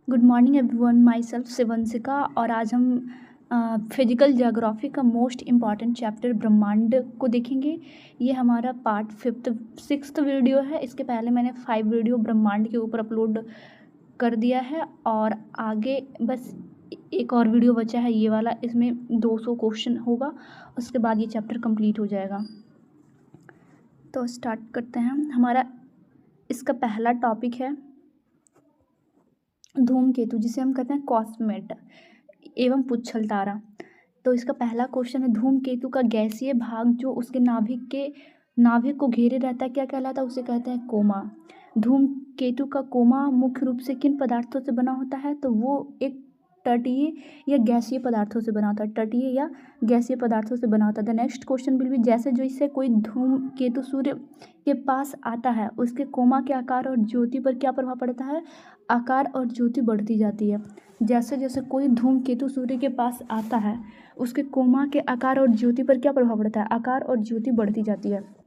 Good morning everyone, myself Shivanshika. और आज हम फिजिकल ज्योग्राफी का मोस्ट इम्पॉर्टेंट चैप्टर ब्रह्मांड को देखेंगे। ये हमारा पार्ट 6th वीडियो है। इसके पहले मैंने 5 वीडियो ब्रह्मांड के ऊपर अपलोड कर दिया है और आगे बस एक और वीडियो बचा है ये वाला। इसमें 200 क्वेश्चन होगा, उसके बाद ये चैप्टर कंप्लीट हो जाएगा। तो स्टार्ट करते हैं। हमारा इसका पहला टॉपिक है धूमकेतु, जिसे हम कहते हैं कॉस्मेट एवं पुच्छल तारा। तो इसका पहला क्वेश्चन है, धूमकेतु का गैसीय भाग जो उसके नाभिक को घेरे रहता है क्या कहलाता है? उसे कहते हैं कोमा। धूमकेतु का कोमा मुख्य रूप से किन पदार्थों से बना होता है? तो वो एक तटीय या गैसीय पदार्थों से बना होता है। तटीय या गैसीय पदार्थों से बना होता है। The next question will B, जैसे जैसे कोई धूमकेतु सूर्य के पास आता है उसके कोमा के आकार और ज्योति पर क्या प्रभाव पड़ता है? आकार और ज्योति बढ़ती जाती है। जैसे जैसे कोई धूमकेतु सूर्य के पास आता है उसके कोमा के आकार और ज्योति पर क्या प्रभाव पड़ता है? आकार और ज्योति बढ़ती जाती है।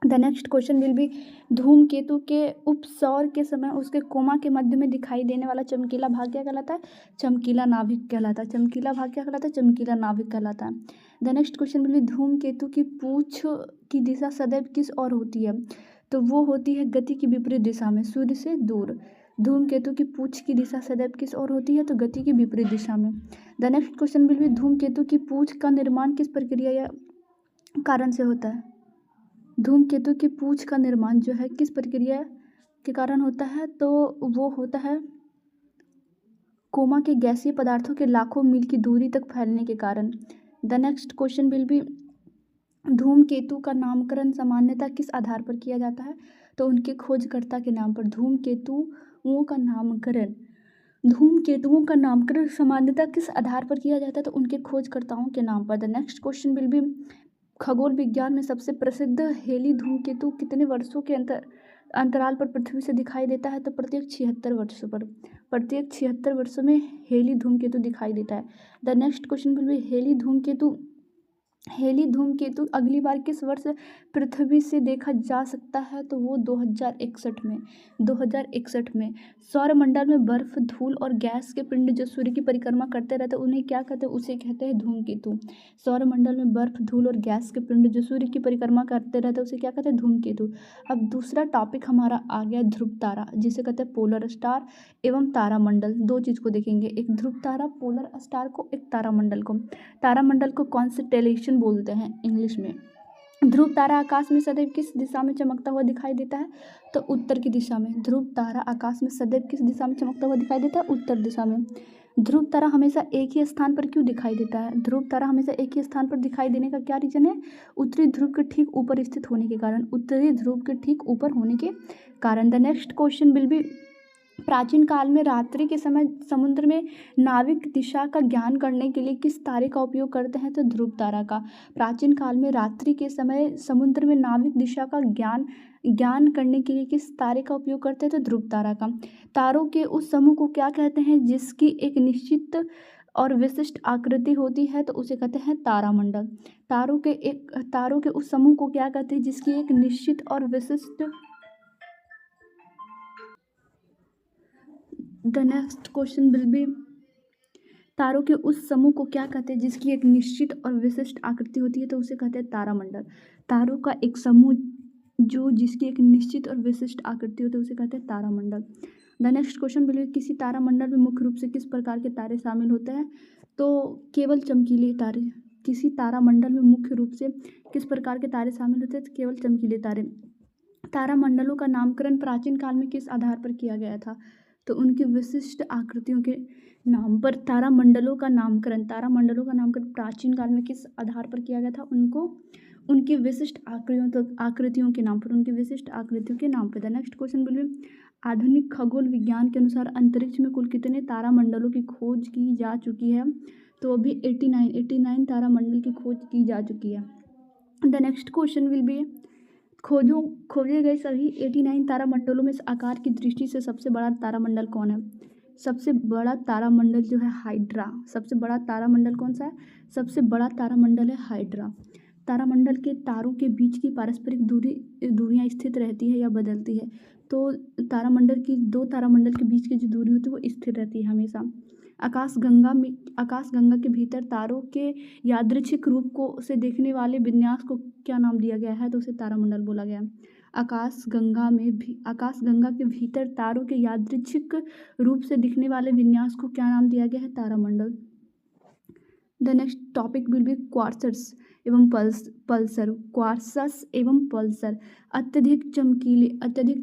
The next question will B, धूमकेतु के उपसौर के समय उसके कोमा के मध्य में दिखाई देने वाला चमकीला भाग क्या कहलाता है? चमकीला नाभिक कहलाता है। चमकीला भाग क्या कहलाता है? चमकीला नाभिक कहलाता है। The next question will B, धूमकेतु की पूंछ की दिशा सदैव किस ओर होती है? तो वो होती है गति की विपरीत दिशा में, सूर्य से दूर। धूमकेतु की पूंछ की दिशा सदैव किस ओर होती है? तो गति की विपरीत दिशा में। The next question will B, धूमकेतु की पूंछ का निर्माण किस प्रक्रिया या कारण से होता है? धूमकेतु की पूंछ का निर्माण जो है किस प्रक्रिया के कारण होता है? तो वो होता है कोमा के गैसीय पदार्थों के लाखों मील की दूरी तक फैलने के कारण। The next question will B, धूमकेतु का नामकरण सामान्यतः किस आधार पर किया जाता है? तो उनके खोजकर्ता के नाम पर। धूमकेतुओं का नामकरण सामान्यतः किस आधार पर किया जाता है? तो उनके खोजकर्ताओं के नाम पर। The next question will B, खगोल विज्ञान में सबसे प्रसिद्ध हेली धूमकेतु कितने वर्षों के अंतराल पर पृथ्वी से दिखाई देता है? तो प्रत्येक 76 वर्षों पर। प्रत्येक 76 वर्षों में हेली धूमकेतु दिखाई देता है। The next question will be, Halley धूमकेतु अगली बार किस वर्ष पृथ्वी से देखा जा सकता है? तो वो 2061 में। सौरमंडल में बर्फ, धूल और गैस के पिंड जो सूर्य की परिक्रमा करते रहते हैं उन्हें क्या कहते हैं? उसे कहते हैं धूमकेतु। सौरमंडल में बर्फ, धूल और गैस के पिंड जो सूर्य की परिक्रमा करते रहते हैं उसे क्या कहते हैं? धूमकेतु। अब दूसरा टॉपिक हमारा आ गया ध्रुव तारा, जिसे कहते हैं पोलर स्टार एवं तारामंडल। दो चीज़ को देखेंगे, एक ध्रुव तारा पोलर स्टार को, एक तारामंडल को। तारामंडल को कॉन्स्टेलेशन बोलते हैं इंग्लिश में। ध्रुव तारा आकाश में सदैव किस दिशा में चमकता हुआ दिखाई देता है? तो उत्तर की दिशा में। ध्रुव तारा आकाश में सदैव किस दिशा में चमकता हुआ दिखाई देता है? उत्तर दिशा में। ध्रुव तारा हमेशा एक ही स्थान पर क्यों दिखाई देता है? ध्रुव तारा हमेशा एक ही स्थान पर दिखाई देने का क्या रीजन है? उत्तरी ध्रुव के ठीक ऊपर स्थित होने के कारण। उत्तरी ध्रुव के ठीक ऊपर होने के कारण। The next question will B, प्राचीन काल में रात्रि के समय समुद्र में नाविक दिशा का ज्ञान करने के लिए किस तारे का उपयोग करते हैं? तो ध्रुव तारा का। प्राचीन काल में रात्रि के समय समुद्र में नाविक दिशा का ज्ञान करने के लिए किस तारे का उपयोग करते हैं? तो ध्रुव तारा का। तारों के उस समूह को क्या कहते हैं जिसकी एक निश्चित और विशिष्ट आकृति होती है? तो उसे कहते हैं तारामंडल। तारों के उस समूह को क्या कहते हैं जिसकी एक निश्चित और विशिष्ट। The next question will B, तारों के उस समूह को क्या कहते हैं जिसकी एक निश्चित और विशिष्ट आकृति होती है? तो उसे कहते हैं तारामंडल। तारों का एक समूह जो जिसकी एक निश्चित और विशिष्ट आकृति होती है उसे कहते हैं तारामंडल। The next question will B, किसी तारामंडल में मुख्य रूप से किस प्रकार के तारे शामिल होते हैं? तो केवल चमकीले तारे। किसी तारामंडल में मुख्य रूप से किस प्रकार के तारे शामिल होते हैं? तो केवल चमकीले तारे। तारामंडलों का नामकरण प्राचीन काल में किस आधार पर किया गया था? तो उनकी विशिष्ट आकृतियों के नाम पर तारामंडलों का नामकरण प्राचीन काल में किस आधार पर किया गया था? उनकी विशिष्ट आकृतियों के नाम पर। The next question will B, आधुनिक खगोल विज्ञान के अनुसार अंतरिक्ष में कुल कितने तारामंडलों की खोज की जा चुकी है? तो अभी 89 तारामंडल की खोज की जा चुकी है। The next question will B, खोजे गए सभी 89 तारामंडलों में आकार की दृष्टि से सबसे बड़ा तारामंडल कौन है? सबसे बड़ा तारामंडल जो है हाइड्रा। सबसे बड़ा तारामंडल कौन सा है? सबसे बड़ा तारामंडल है हाइड्रा। तारामंडल के तारों के बीच की पारस्परिक दूरियां स्थिर रहती है या बदलती है? तो तारामंडल की दो तारामंडल के बीच की जो दूरी होती है वो स्थिर रहती है हमेशा। आकाशगंगा के भीतर तारों के यादृच्छिक रूप को से देखने वाले विन्यास को क्या नाम दिया गया है? तो उसे तारामंडल बोला गया। आकाशगंगा के भीतर तारों के यादृच्छिक रूप से दिखने वाले विन्यास को क्या नाम दिया गया है? तारामंडल। The next topic will be quasars एवं पल्सर। क्वार्ट्जस एवं पल्सर अत्यधिक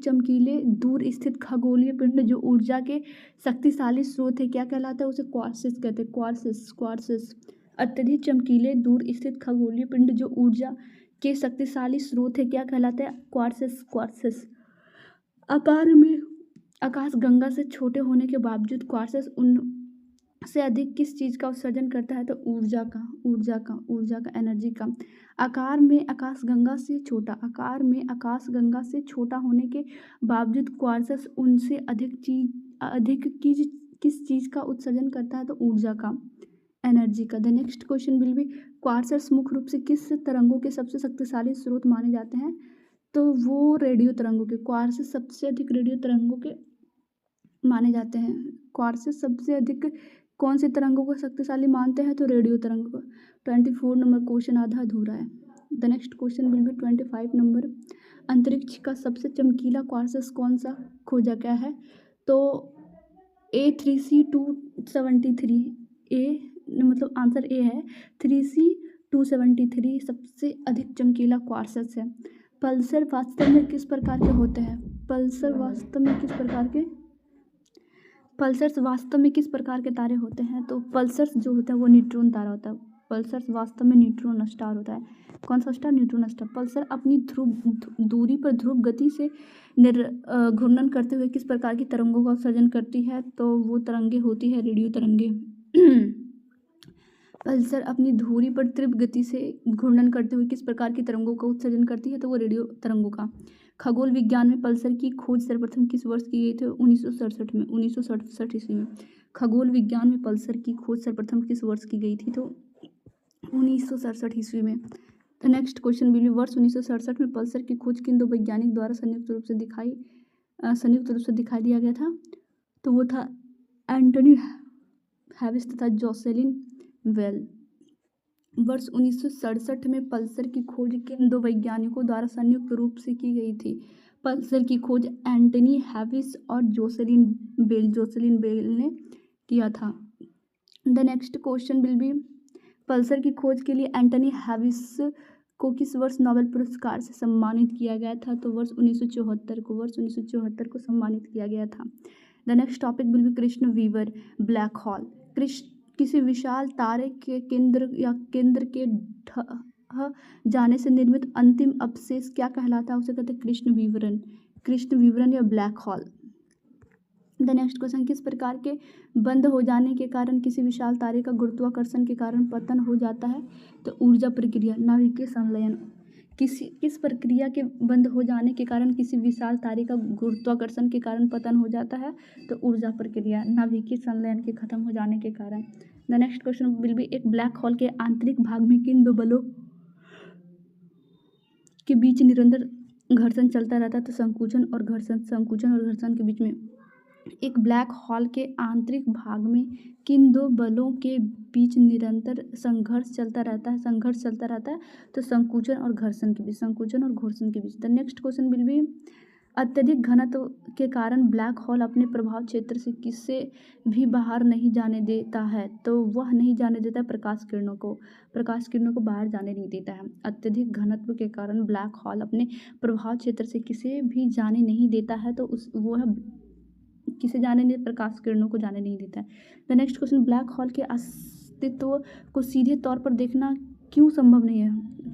चमकीले दूर स्थित खगोलीय पिंड जो ऊर्जा के शक्तिशाली स्रोत है, क्या कहलाता है? उसे क्वार्ट्जस कहते हैं। क्वार्ट्जस अत्यधिक चमकीले दूर स्थित खगोलीय पिंड जो ऊर्जा के शक्तिशाली स्रोत है, क्या कहलाता है? क्वार्ट्जस। आकार में आकाशगंगा से छोटे होने के बावजूद क्वार्ट्जस उनसे अधिक किस चीज़ का उत्सर्जन करता है? तो ऊर्जा का, एनर्जी का। आकार में आकाशगंगा से छोटा होने के बावजूद क्वार्ट्जस उनसे अधिक किस चीज़ का उत्सर्जन करता है? तो ऊर्जा का, एनर्जी का। The next question will be quasars मुख्य रूप से किस तरंगों के सबसे शक्तिशाली स्रोत माने जाते हैं? तो वो रेडियो तरंगों के। क्वार्ट्जस सबसे अधिक रेडियो तरंगों के माने जाते हैं। क्वार्ट्जस सबसे अधिक कौन से तरंगों को शक्तिशाली मानते हैं? तो रेडियो तरंगों को। 24 नंबर क्वेश्चन आधा अधूरा है। The next question will B 25 number. अंतरिक्ष का सबसे चमकीला क्वार्ट्जस कौन सा खोजा गया है? तो A3C273। मतलब आंसर ए है। 3C273 सबसे अधिक चमकीला क्वार्ट्जस है। पल्सर वास्तव में किस प्रकार के होते हैं? पल्सर्स वास्तव में किस प्रकार के तारे होते हैं? तो पल्सर्स जो होता है वो न्यूट्रॉन तारा होता है। पल्सर्स वास्तव में न्यूट्रॉन स्टार होता है। कौन सा स्टार? Neutron star. पल्सर अपनी दूरी पर ध्रुव गति से घूर्णन करते हुए किस प्रकार की तरंगों का उत्सर्जन करती है? तो वो तरंगे होती है रेडियो तरंगे। पल्सर अपनी धुरी पर तीव्र गति से घूर्णन करते हुए किस प्रकार की तरंगों का उत्सर्जन करती है? तो वो रेडियो तरंगों का। खगोल विज्ञान में पल्सर की खोज सर्वप्रथम किस वर्ष की गई थी? 1967 में, 1967 ईस्वी में। खगोल विज्ञान में पल्सर की खोज सर्वप्रथम किस वर्ष की गई थी? तो 1967 ईस्वी में। The next question will B वर्ष 1967 में पल्सर की खोज किन दो वैज्ञानिक द्वारा संयुक्त रूप से दिखाई दिया गया था? तो वो था एंटनी हैविस तथा जोसेलिन वेल। वर्ष 1967 में पल्सर की खोज किन दो वैज्ञानिकों द्वारा संयुक्त रूप से की गई थी? पल्सर की खोज एंटनी हैविस और जोसेलिन बेल ने किया था। The next question will B Pulsar की खोज के लिए एंटनी हैविस को किस वर्ष नोबेल पुरस्कार से सम्मानित किया गया था? तो वर्ष 1974 को सम्मानित किया गया था। The next topic will be कृष्ण वीवर ब्लैक होल। किसी विशाल तारे के केंद्र के ढह जाने से निर्मित अंतिम अवशेष क्या कहलाता है? उसे कहते हैं कृष्ण विवरण या black hole. The next question किस प्रकार के बंद हो जाने के कारण किसी विशाल तारे का गुरुत्वाकर्षण के कारण पतन हो जाता है? तो ऊर्जा प्रक्रिया, नाभिकीय संलयन। किस प्रक्रिया के बंद हो जाने के कारण किसी विशाल तारे का गुरुत्वाकर्षण के कारण पतन हो जाता है? तो ऊर्जा प्रक्रिया, नाभिकीय संलयन के खत्म हो जाने के कारण। The next question will B एक ब्लैक होल के आंतरिक भाग में किन दो बलों के बीच निरंतर घर्षण चलता रहता है? तो संकुचन और घर्षण के बीच में। एक ब्लैक होल के आंतरिक भाग में किन दो बलों के बीच निरंतर संघर्ष चलता रहता है? तो संकुचन और घर्षण के बीच। The next question will be अत्यधिक घनत्व के कारण ब्लैक होल अपने प्रभाव क्षेत्र से किसे भी बाहर नहीं जाने देता है? तो वह नहीं जाने देता है प्रकाश किरणों को बाहर जाने नहीं देता है। अत्यधिक घनत्व के कारण ब्लैक होल अपने प्रभाव क्षेत्र से किसे भी जाने नहीं देता है। तो वह किसे जाने नहीं, प्रकाश किरणों को जाने नहीं देता है। The next question black hole के अस्तित्व को सीधे तौर पर देखना क्यों संभव नहीं है?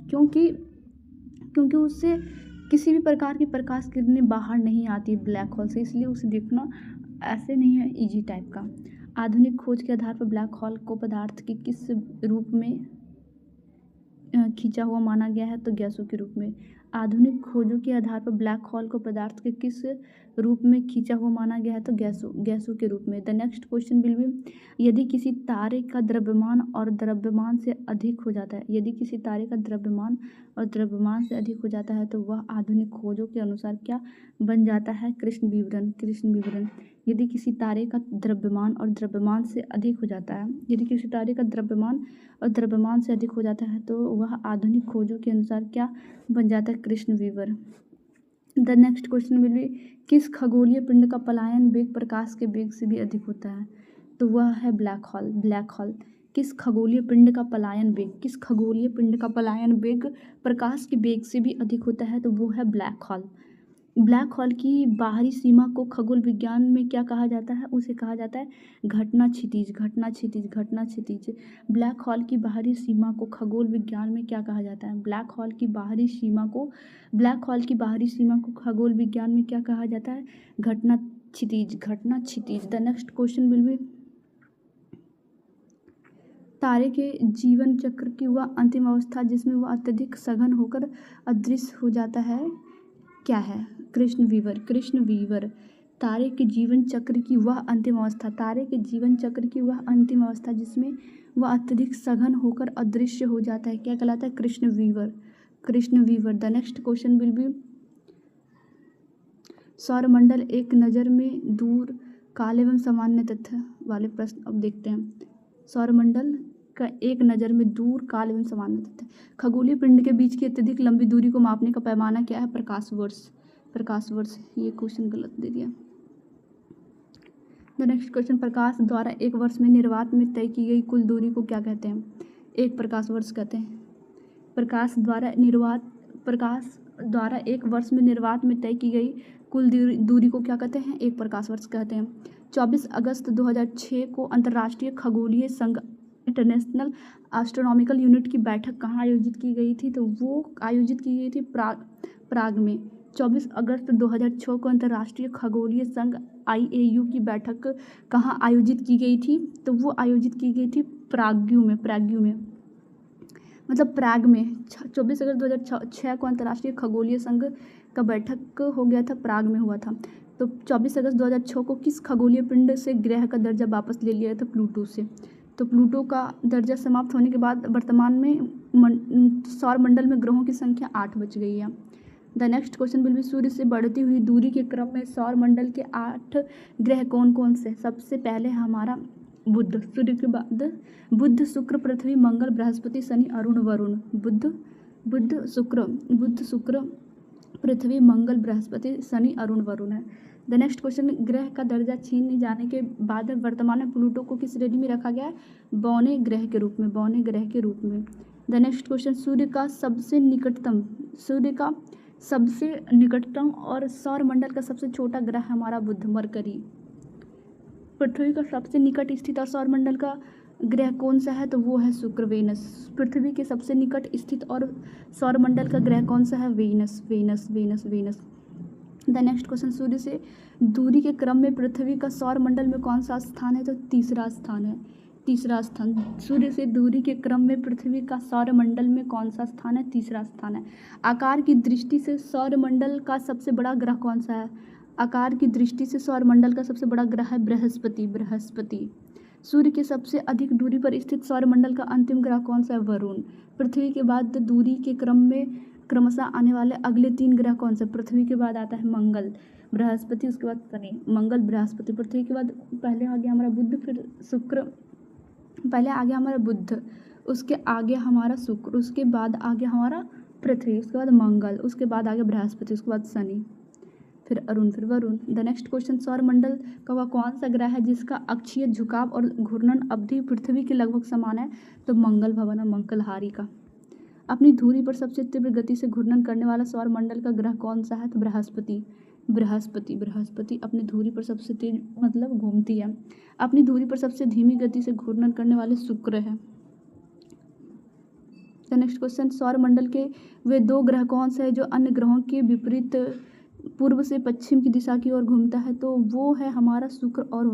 क्योंकि उससे किसी भी प्रकार की प्रकाश किरणें बाहर नहीं आती ब्लैक होल से, इसलिए उसे देखना ऐसे नहीं है इजी टाइप का। आधुनिक खोज के आधार पर ब्लैक होल को पदार्थ के किस रूप में खींचा हुआ माना गया है? तो गैसों के रूप में। आधुनिक खोजों के आधार पर ब्लैक होल को पदार्थ के किस रूप में खींचा हुआ माना गया है? तो गैसों के रूप में। The next question will B, यदि किसी तारे का द्रव्यमान और द्रव्यमान से अधिक हो जाता है, यदि किसी तारे का द्रव्यमान और द्रव्यमान से अधिक हो जाता है तो वह आधुनिक खोजों के अनुसार क्या बन जाता है? कृष्ण विवरण। यदि किसी तारे का द्रव्यमान और द्रव्यमान से अधिक हो जाता है, यदि किसी तारे का द्रव्यमान और द्रव्यमान से अधिक हो जाता है तो वह आधुनिक खोजों के अनुसार क्या बन जाता है? कृष्ण विवर। The next question will be, किस खगोलीय पिंड का पलायन वेग प्रकाश के वेग से भी अधिक होता है? तो वह है ब्लैक होल। किस खगोलीय पिंड का पलायन वेग प्रकाश के वेग से भी अधिक होता है? तो वो है ब्लैक होल। ब्लैक होल की बाहरी सीमा को खगोल विज्ञान में क्या कहा जाता है? उसे कहा जाता है घटना क्षितिज। ब्लैक होल की बाहरी सीमा को खगोल विज्ञान में क्या कहा जाता है? ब्लैक होल की बाहरी सीमा को खगोल विज्ञान में क्या कहा जाता है? घटना क्षितिज। The next question will be, तारे के जीवन चक्र की वह अंतिम अवस्था जिसमें वह अत्यधिक सघन होकर अदृश्य हो जाता है क्या है? कृष्ण विवर। तारे के जीवन चक्र की वह अंतिम अवस्था जिसमें वह अत्यधिक सघन होकर अदृश्य हो जाता है क्या कहलाता है? कृष्ण विवर। The next question will be, सौरमंडल एक नज़र में दूर काले एवं सामान्य तथ्य वाले प्रश्न अब देखते हैं। सौरमंडल का एक नज़र में दूर काल एवं सामान्य तथ्य। खगोलीय पिंड के बीच की अत्यधिक लंबी दूरी को मापने का पैमाना क्या है? प्रकाश वर्ष। ये क्वेश्चन गलत दे दिया। द नेक्स्ट क्वेश्चन, प्रकाश द्वारा एक वर्ष में निर्वात में तय की गई कुल दूरी को क्या कहते हैं? एक प्रकाश वर्ष कहते हैं। प्रकाश द्वारा एक वर्ष में निर्वात में तय की गई कुल दूरी को क्या कहते हैं? एक प्रकाश वर्ष कहते हैं। 24 अगस्त 2006 को अंतर्राष्ट्रीय खगोलीय संघ इंटरनेशनल एस्ट्रोनॉमिकल यूनिट की बैठक कहाँ आयोजित की गई थी? तो वो आयोजित की गई थी प्राग में। 24 अगस्त 2006 को अंतर्राष्ट्रीय खगोलीय संघ IAU की बैठक कहाँ आयोजित की गई थी? तो वो आयोजित की गई थी प्राग में। 24 अगस्त 2006 को अंतर्राष्ट्रीय खगोलीय संघ का बैठक हो गया था, प्राग में हुआ था। तो 24 अगस्त 2006 को किस खगोलीय पिंड से ग्रह का दर्जा वापस ले लिया था? प्लूटो से। तो प्लूटो का दर्जा समाप्त होने के बाद वर्तमान में सौरमंडल में ग्रहों की संख्या 8 बच गई है। The next question will be, सूर्य से बढ़ती हुई दूरी के क्रम में सौरमंडल के 8 ग्रह कौन कौन से? सबसे पहले हमारा बुध, सूर्य के बाद बुध, शुक्र, पृथ्वी, मंगल, बृहस्पति, शनि, अरुण, वरुण। बुध शुक्र, पृथ्वी, मंगल, बृहस्पति, शनि, अरुण, वरुण है। द नेक्स्ट क्वेश्चन, ग्रह का दर्जा छीन जाने के बाद वर्तमान में प्लूटो को किस श्रेणी में रखा गया है? बौने ग्रह के रूप में। द नेक्स्ट क्वेश्चन, सूर्य का सबसे निकटतम और सौरमंडल का सबसे छोटा ग्रह हमारा बुध, मरकरी। पृथ्वी का सबसे निकट स्थित और सौरमंडल का ग्रह कौन सा है? तो वो है शुक्र, वेनस। पृथ्वी के सबसे निकट स्थित और सौरमंडल का ग्रह कौन सा है? वेनस। द नेक्स्ट क्वेश्चन, सूर्य से दूरी के क्रम में पृथ्वी का सौरमंडल में कौन सा स्थान है? तो तीसरा स्थान। सूर्य से दूरी के क्रम में पृथ्वी का सौरमंडल में कौन सा स्थान है? तीसरा स्थान है। आकार की दृष्टि से सौरमंडल का सबसे बड़ा ग्रह कौन सा है? आकार की दृष्टि से सौरमंडल का सबसे बड़ा ग्रह है बृहस्पति। सूर्य के सबसे अधिक दूरी पर स्थित सौरमंडल का अंतिम ग्रह कौन सा है? वरुण। पृथ्वी के बाद दूरी के क्रम में क्रमशः आने वाले अगले 3 ग्रह कौन से? पृथ्वी के बाद आता है मंगल, बृहस्पति, उसके बाद शनि। मंगल, बृहस्पति, पृथ्वी के बाद पहले आ गया हमारा बुध, फिर शुक्र, पहले आ गया हमारा बुध, उसके आगे हमारा शुक्र, उसके बाद आ गया हमारा पृथ्वी, उसके बाद मंगल, उसके बाद आ गया बृहस्पति, उसके बाद शनि, फिर अरुण, फिर वरुण। द नेक्स्ट क्वेश्चन, सौरमंडल का वह कौन सा ग्रह है जिसका अक्षीय झुकाव और घूर्णन अवधि पृथ्वी के लगभग समान है? तो मंगल भवन, मंगलहारी का। अपनी धुरी पर सबसे तीव्र गति से घूर्णन करने वाला सौरमंडल का ग्रह कौन सा है? तो बृहस्पति अपनी धुरी पर सबसे तेज घूमती है। अपनी धुरी पर सबसे धीमी गति से घूर्णन करने वाले शुक्र है। द नेक्स्ट क्वेश्चन, सौरमंडल के वे 2 ग्रह कौन से हैं जो अन्य ग्रहों के विपरीत पूर्व से पश्चिम की दिशा की ओर घूमता है? तो वो है हमारा शुक्र और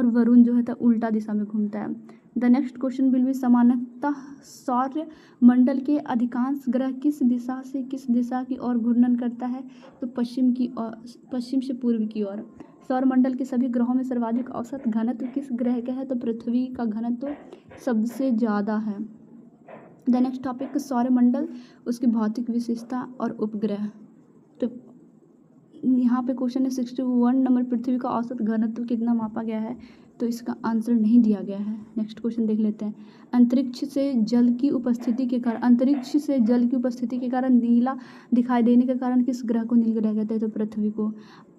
वरुण जो है तो उल्टा दिशा में घूमता है। The next question will B सामान्यतः सौर मंडल के अधिकांश ग्रह किस दिशा से किस दिशा की ओर घूर्णन करता है? तो पश्चिम की ओर, पश्चिम से पूर्व की ओर। सौर मंडल के सभी ग्रहों में सर्वाधिक औसत घनत्व किस ग्रह का है? तो पृथ्वी का घनत्व सबसे ज़्यादा है। द नेक्स्ट टॉपिक सौर मंडल, उसकी भौतिक विशेषता और उपग्रह। तो यहाँ पे क्वेश्चन है 61 नंबर, पृथ्वी का औसत घनत्व कितना मापा गया है? तो इसका आंसर नहीं दिया गया है। नेक्स्ट क्वेश्चन देख लेते हैं। अंतरिक्ष से जल की उपस्थिति के कारण नीला दिखाई देने के कारण किस ग्रह को नील ग्रह कहते हैं? तो पृथ्वी को।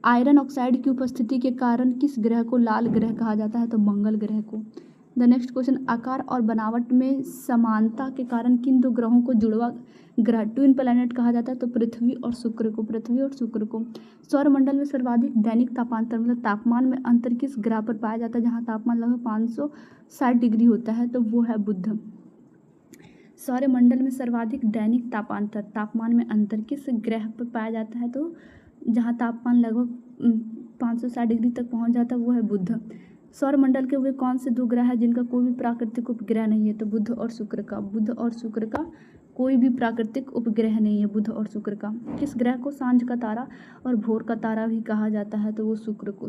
आयरन ऑक्साइड की उपस्थिति के कारण किस ग्रह को लाल ग्रह कहा जाता है? तो मंगल ग्रह को। द नेक्स्ट क्वेश्चन, आकार और बनावट में समानता के कारण किन दो ग्रहों को जुड़वा ग्रह ट्विन प्लैनेट कहा जाता है? तो पृथ्वी और शुक्र को। सौरमंडल में सर्वाधिक दैनिक तापांतर मतलब तापमान में अंतर किस ग्रह पर पाया जाता है? जहाँ तापमान लगभग 560 डिग्री होता है, तो वो है बुध। सौरमंडल में सर्वाधिक दैनिक तापमान में अंतर किस ग्रह पर पाया जाता है? तो जहाँ तापमान लगभग 560 डिग्री तक पहुँच जाता है, वो है बुध। सौरमंडल के वे कौन से दो ग्रह हैं जिनका कोई भी प्राकृतिक उपग्रह नहीं है? तो बुध और शुक्र का कोई भी प्राकृतिक उपग्रह नहीं है, बुध और शुक्र का। किस ग्रह को सांझ का तारा और भोर का तारा भी कहा जाता है? तो वो शुक्र को।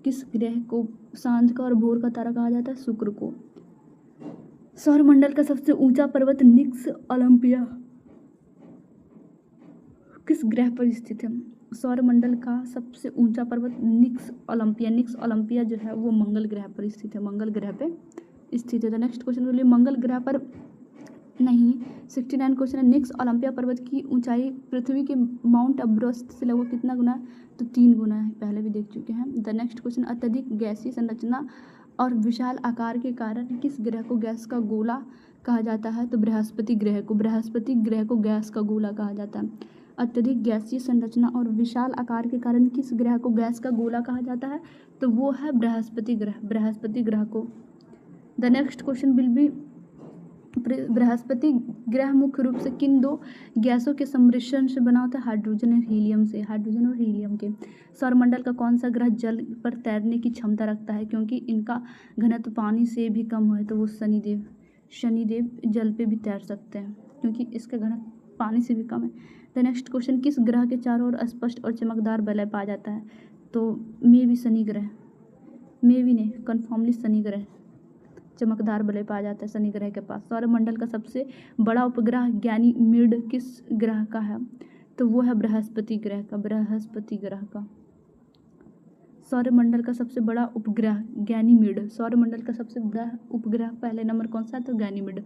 किस ग्रह को सांझ का और भोर का तारा कहा जाता है? शुक्र को। सौरमंडल का सबसे ऊंचा पर्वत निक्स ओलंपिया किस ग्रह पर स्थित है? सौरमंडल का सबसे ऊंचा पर्वत निक्स ओलंपिया जो है वो मंगल ग्रह पर स्थित है, द नेक्स्ट क्वेश्चन बोलिए मंगल ग्रह पर नहीं। 69 क्वेश्चन है, निक्स ओलंपिया पर्वत की ऊंचाई पृथ्वी के माउंट एवरेस्ट से लगभग कितना गुना है? तो 3 गुना है, पहले भी देख चुके हैं। द नेक्स्ट क्वेश्चन, अत्यधिक गैसीय संरचना और विशाल आकार के कारण किस ग्रह को गैस का गोला कहा जाता है? तो बृहस्पति ग्रह को गैस का गोला कहा जाता है। अत्यधिक गैसीय संरचना और विशाल आकार के कारण किस ग्रह को गैस का गोला कहा जाता है? तो वो है बृहस्पति ग्रह को। The next question will B Brihaspati ग्रह मुख्य रूप से किन दो गैसों के सम्मिश्रण से बना होता है? हाइड्रोजन और हीलियम के। सौरमंडल का कौन सा ग्रह जल पर तैरने की क्षमता रखता है? क्योंकि इनका घनत्व पानी से भी कम है, तो वो शनिदेव जल पे भी तैर सकते हैं क्योंकि इसका घनत्व पानी से भी कम है। द नेक्स्ट क्वेश्चन, किस ग्रह के चारों ओर स्पष्ट और चमकदार वलय पाया जाता है? तो कन्फर्मली शनि ग्रह चमकदार वलय पाया जाता है शनि ग्रह के पास। सौरमंडल का सबसे बड़ा उपग्रह गैनीमीड किस ग्रह का है? तो वो है बृहस्पति ग्रह का। सौरमंडल का सबसे बड़ा उपग्रह गैनीमीड। सौरमंडल का सबसे बड़ा उपग्रह पहले नंबर कौन सा है? तो गैनीमीड।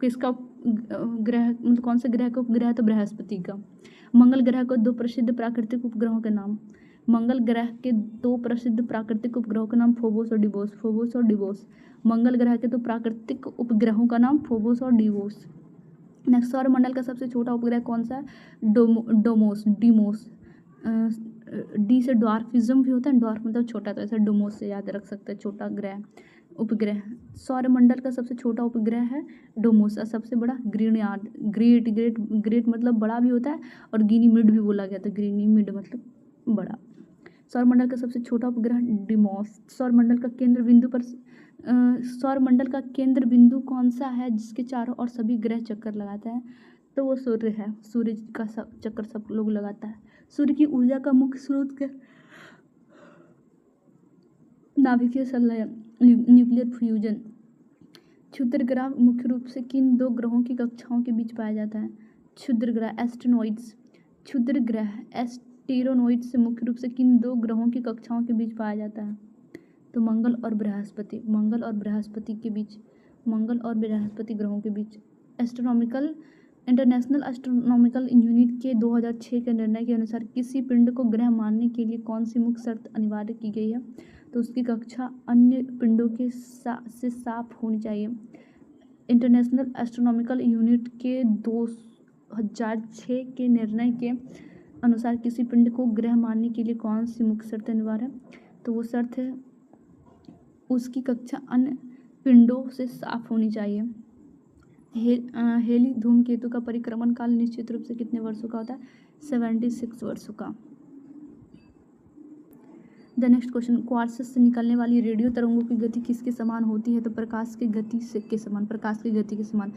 किसका ग्रह मतलब कौन से ग्रह का उपग्रह है? तो बृहस्पति का। मंगल ग्रह को 2 प्रसिद्ध प्राकृतिक उपग्रहों के नाम। मंगल ग्रह के 2 प्रसिद्ध प्राकृतिक उपग्रहों का नाम फोबोस और डिवोस। मंगल ग्रह के 2 प्राकृतिक उपग्रहों का नाम फोबोस और डिवोस। नेक्स्ट, सौरमंडल का सबसे छोटा उपग्रह कौन सा है? डिमोस। डी से ड्वार्फिज्म भी होता है, ड्वार्फ मतलब छोटा, तो ऐसा डोमोस से याद रख सकते हैं, छोटा उपग्रह। सौरमंडल का सबसे छोटा उपग्रह है डोमोस और सबसे बड़ा ग्रीनयार्ड। ग्रेट मतलब बड़ा भी होता है और गैनीमीड भी बोला गया था, गैनीमीड मतलब बड़ा। सौरमंडल का सबसे छोटा उपग्रह डिमोस। सौरमंडल का केंद्र बिंदु कौन सा है जिसके चारों ओर सभी ग्रह चक्कर लगाते हैं? तो वो सूर्य है, सूर्य का चक्कर सब लोग लगाता है। सूर्य की ऊर्जा का मुख्य स्रोत क्या? नाभिकीय संलयन, न्यूक्लियर फ्यूजन। क्षुद्र ग्रह मुख्य रूप से किन 2 ग्रहों की कक्षाओं के बीच पाया जाता है? क्षुद्र ग्रह एस्टेरॉनोइड्स से मुख्य रूप से किन 2 ग्रहों की कक्षाओं के बीच पाया जाता है? तो मंगल और बृहस्पति ग्रहों के बीच। इंटरनेशनल एस्ट्रोनॉमिकल यूनिट के 2006 के निर्णय के अनुसार किसी पिंड को ग्रह मानने के लिए कौन सी मुख्य शर्त अनिवार्य की गई है? तो उसकी कक्षा अन्य पिंडों के से साफ होनी चाहिए। इंटरनेशनल एस्ट्रोनॉमिकल यूनिट के 2006 के निर्णय के अनुसार किसी पिंड को ग्रह मानने के लिए कौन सी मुख्य शर्त अनिवार्य है? तो वो शर्त है उसकी कक्षा अन्य पिंडों से साफ होनी चाहिए। हेली धूमकेतु का परिक्रमण काल निश्चित रूप से कितने वर्षों का होता है? 76 वर्षों का। The the next question, quartz से निकलने वाली रेडियो तरंगों की गति किसके समान होती है? तो प्रकाश की गति से के समान, प्रकाश की गति के समान।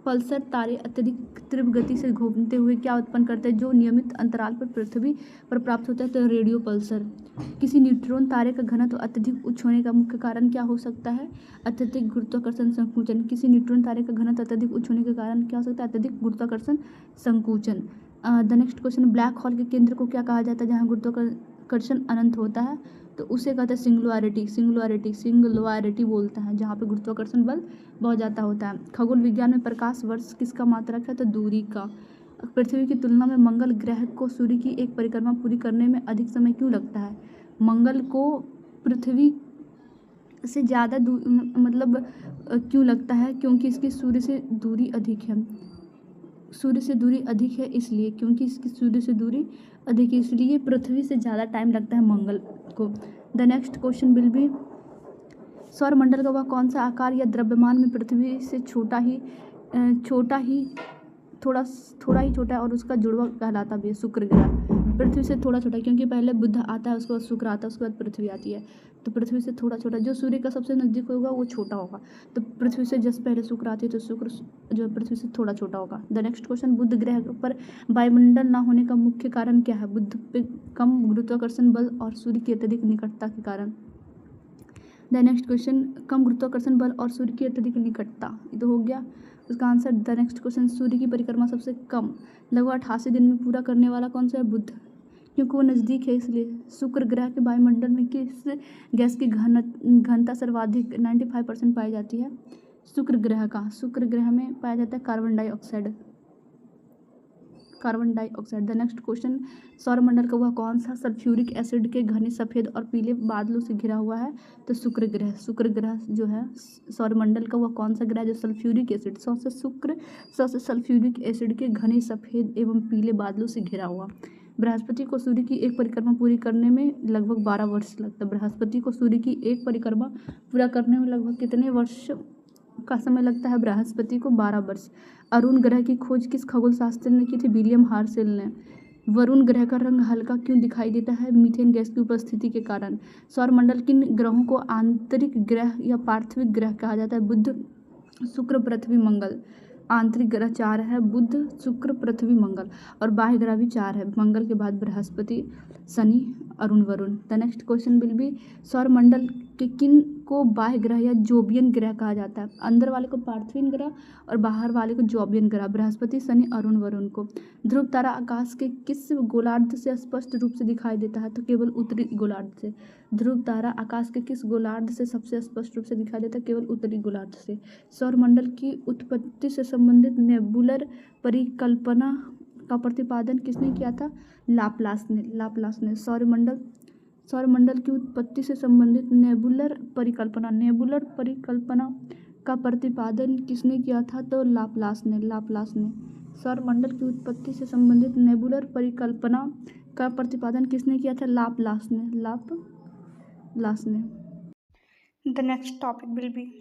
पल्सर तारे अत्यधिक तीव्र गति से घूमते हुए क्या उत्पन्न करते हैं जो नियमित अंतराल पर पृथ्वी पर प्राप्त होता है? तो रेडियो पल्सर। किसी न्यूट्रॉन तारे का घनत्व अत्यधिक उच्च होने का मुख्य कारण क्या हो सकता है? अत्यधिक गुरुत्वाकर्षण संकुचन। किसी न्यूट्रॉन तारे का घनत्व अत्यधिक उच्च होने के कारण क्या हो सकता है? अत्यधिक गुरुत्वाकर्षण संकुचन। The next question, black hole के केंद्र को क्या कहा जाता है जहाँ गुरुत्वाकर्षण अनंत होता है? तो उसे कहते हैं सिंगुलैरिटी बोलता है, जहाँ पे गुरुत्वाकर्षण बल बहुत ज़्यादा होता है। खगोल विज्ञान में प्रकाश वर्ष किसका मात्रक है? तो दूरी का। पृथ्वी की तुलना में मंगल ग्रह को सूर्य की एक परिक्रमा पूरी करने में अधिक समय क्यों लगता है? मंगल को पृथ्वी से ज़्यादा क्यों लगता है? क्योंकि इसकी सूर्य से दूरी अधिक है। सूर्य से दूरी अधिक है इसलिए, क्योंकि इसकी सूर्य से दूरी अधिक है इसलिए पृथ्वी से ज़्यादा टाइम लगता है मंगल को। The next question will be, सौरमंडल का वह कौन सा आकार या द्रव्यमान में पृथ्वी से थोड़ा ही छोटा है और उसका जुड़वा कहलाता भी है? शुक्र ग्रह। पृथ्वी से थोड़ा छोटा, क्योंकि पहले बुध आता है, उसके बाद शुक्र आता है, उसके बाद पृथ्वी आती है। तो पृथ्वी से थोड़ा छोटा, जो सूर्य का सबसे नज़दीक होगा वो छोटा होगा। तो पृथ्वी से जस्ट पहले शुक्र आती है, तो शुक्र जो है पृथ्वी से थोड़ा छोटा होगा। द नेक्स्ट क्वेश्चन, बुध ग्रह पर वायुमंडल ना होने का मुख्य कारण क्या है? बुध पे कम गुरुत्वाकर्षण बल और सूर्य की अत्यधिक निकटता के कारण। द नेक्स्ट क्वेश्चन, कम गुरुत्वाकर्षण बल और सूर्य की अत्यधिक निकटता, ये तो हो गया उसका आंसर। द नेक्स्ट क्वेश्चन, सूर्य की परिक्रमा सबसे कम लगभग 88 दिन में पूरा करने वाला कौन सा है? बुध, क्योंकि वो नज़दीक है इसलिए। शुक्र ग्रह के वायुमंडल में किस गैस की घनता सर्वाधिक 95% पाई जाती है? शुक्र ग्रह में पाया जाता है carbon dioxide. The next question, सौरमंडल का वह कौन सा सल्फ्यूरिक एसिड के घने सफ़ेद और पीले बादलों से घिरा हुआ है? तो शुक्र ग्रह जो है सौरमंडल का वह कौन सा ग्रह जो सल्फ्यूरिक एसिड सौ से सल्फ्यूरिक एसिड के घने सफ़ेद एवं पीले बादलों से घिरा हुआ। बृहस्पति को सूर्य की एक परिक्रमा पूरी करने में लगभग 12 वर्ष लगता है। बृहस्पति को सूर्य की एक परिक्रमा पूरा करने में लगभग कितने वर्ष का समय लगता है? बृहस्पति को 12 वर्ष। अरुण ग्रह की खोज किस खगोल शास्त्री ने की थी? विलियम हर्शेल ने। वरुण ग्रह का रंग हल्का क्यों दिखाई देता है? मीथेन गैस की उपस्थिति के कारण। सौरमंडल किन ग्रहों को आंतरिक ग्रह या पार्थिव ग्रह कहा जाता है? बुध, शुक्र, पृथ्वी, मंगल। आंतरिक ग्रह 4 है, बुध, शुक्र, पृथ्वी, मंगल, और बाह्य ग्रह भी 4 है, मंगल के बाद बृहस्पति, शनि, अरुण, वरुण। The next question will be, सौरमंडल के किन को बाह्य ग्रह या जोबियन ग्रह कहा जाता है? अंदर वाले को पार्थिव ग्रह और बाहर वाले को जोबियन ग्रह। बृहस्पति, शनि, अरुण, वरुण को। ध्रुव तारा आकाश के किस गोलार्ध से स्पष्ट रूप से दिखाई देता है? तो केवल उत्तरी गोलार्ध से। ध्रुव तारा आकाश के किस गोलार्ध से सबसे स्पष्ट रूप से दिखाई देता है? केवल उत्तरी गोलार्ध से। सौरमंडल की उत्पत्ति से संबंधित नेबुलर परिकल्पना का प्रतिपादन किसने किया था? लाप्लास ने। सौरमंडल की उत्पत्ति से संबंधित नेबुलर परिकल्पना का प्रतिपादन किसने किया था? तो लाप्लास ने। सौरमंडल की उत्पत्ति से संबंधित नेबुलर परिकल्पना का प्रतिपादन किसने किया था? लाप्लास ने। The next topic will be,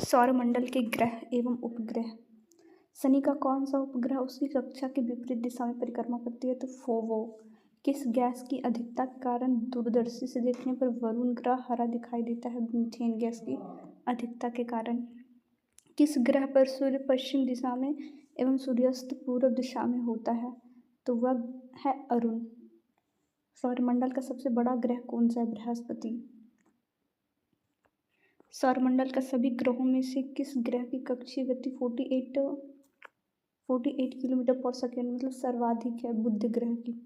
सौरमंडल के ग्रह एवं उपग्रह। शनि का कौन सा उपग्रह उसकी कक्षा के विपरीत दिशा में परिक्रमा करती है? तो फोवो। किस गैस की अधिकता के कारण दूरदर्शी से देखने पर वरुण ग्रह हरा दिखाई देता है? मीथेन गैस की अधिकता के कारण। किस ग्रह पर सूर्य पश्चिम दिशा में एवं सूर्यास्त पूर्व दिशा में होता है? तो वह है अरुण। सौरमंडल का सबसे बड़ा ग्रह कौन सा है? बृहस्पति। सौरमंडल का सभी ग्रहों में से किस ग्रह की कक्षीय गति 48 किलोमीटर पर सेकेंड मतलब सर्वाधिक है? बुध ग्रह की।